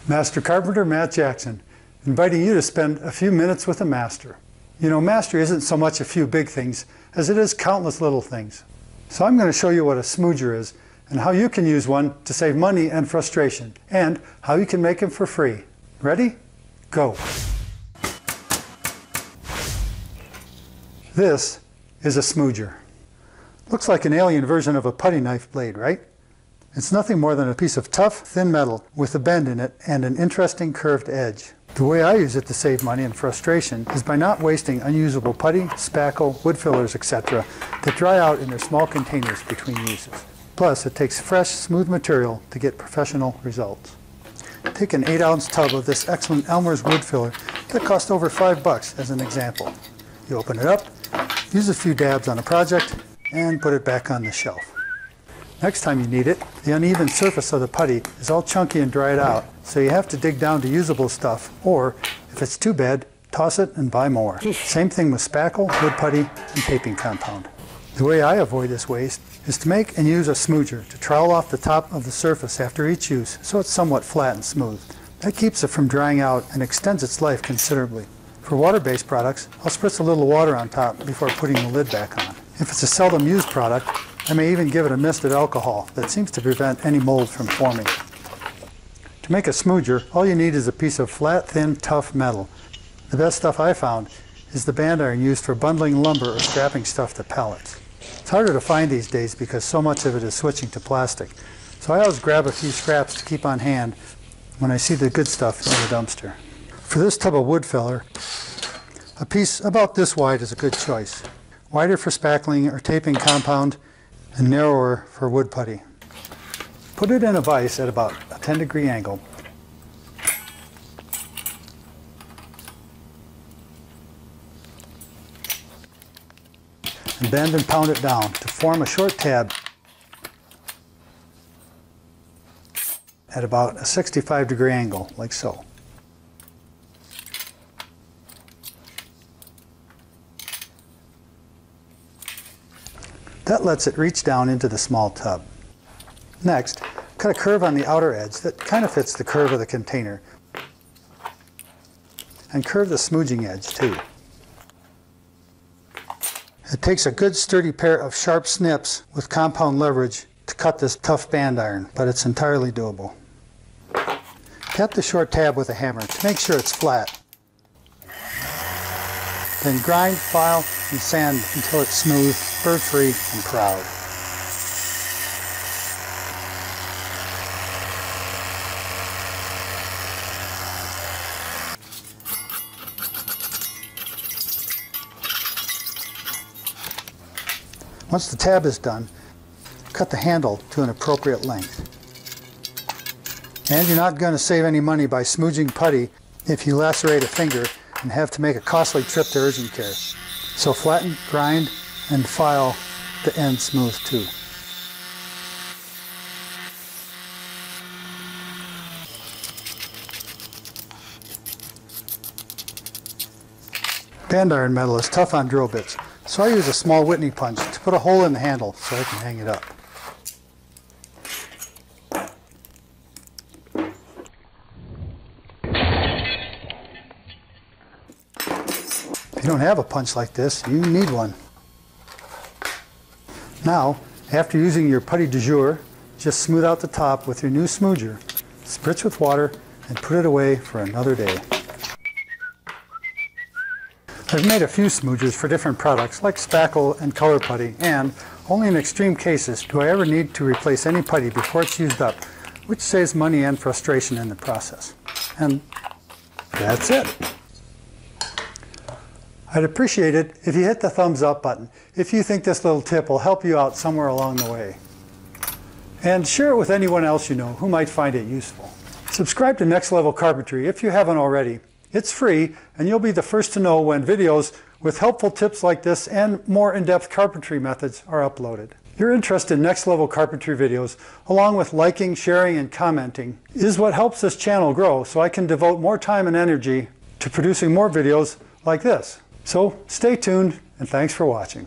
Master Carpenter Matt Jackson, inviting you to spend a few minutes with a master. You know, mastery isn't so much a few big things as it is countless little things. So I'm going to show you what a smooger is and how you can use one to save money and frustration, and how you can make them for free. Ready? Go. This is a smooger. Looks like an alien version of a putty knife blade, right? It's nothing more than a piece of tough, thin metal with a bend in it and an interesting curved edge. The way I use it to save money and frustration is by not wasting unusable putty, spackle, wood fillers, etc. that dry out in their small containers between uses. Plus, it takes fresh, smooth material to get professional results. Take an 8-ounce tub of this excellent Elmer's wood filler that cost over $5 as an example. You open it up, use a few dabs on a project, and put it back on the shelf. Next time you need it, the uneven surface of the putty is all chunky and dried out, so you have to dig down to usable stuff, or, if it's too bad, toss it and buy more. Same thing with spackle, wood putty, and taping compound. The way I avoid this waste is to make and use a smooger to trowel off the top of the surface after each use so it's somewhat flat and smooth. That keeps it from drying out and extends its life considerably. For water-based products, I'll spritz a little water on top before putting the lid back on. If it's a seldom used product, I may even give it a mist of alcohol that seems to prevent any mold from forming. To make a smooger, all you need is a piece of flat, thin, tough metal. The best stuff I found is the band iron used for bundling lumber or strapping stuff to pallets. It's harder to find these days because so much of it is switching to plastic. So I always grab a few scraps to keep on hand when I see the good stuff in the dumpster. For this tub of wood filler, a piece about this wide is a good choice. Wider for spackling or taping compound, and narrower for wood putty. Put it in a vise at about a 10-degree angle. And bend and pound it down to form a short tab at about a 65-degree angle, like so. That lets it reach down into the small tub. Next, cut a curve on the outer edge that kind of fits the curve of the container. And curve the smooching edge too. It takes a good sturdy pair of sharp snips with compound leverage to cut this tough band iron, but it's entirely doable. Tap the short tab with a hammer to make sure it's flat. Then grind, file, and sand until it's smooth, burr-free, and proud. Once the tab is done, cut the handle to an appropriate length. And you're not going to save any money by smooching putty if you lacerate a finger and have to make a costly trip to urgent care. So flatten, grind, and file the end smooth too. Band iron metal is tough on drill bits, so I use a small Whitney punch to put a hole in the handle so I can hang it up. If you don't have a punch like this, you need one. Now, after using your putty du jour, just smooth out the top with your new smooger, spritz with water, and put it away for another day. I've made a few smoogers for different products like spackle and color putty, and only in extreme cases do I ever need to replace any putty before it's used up, which saves money and frustration in the process. And that's it. I'd appreciate it if you hit the thumbs up button if you think this little tip will help you out somewhere along the way. And share it with anyone else you know who might find it useful. Subscribe to Next Level Carpentry if you haven't already. It's free, and you'll be the first to know when videos with helpful tips like this and more in-depth carpentry methods are uploaded. Your interest in Next Level Carpentry videos, along with liking, sharing, and commenting, is what helps this channel grow so I can devote more time and energy to producing more videos like this. So stay tuned, and thanks for watching.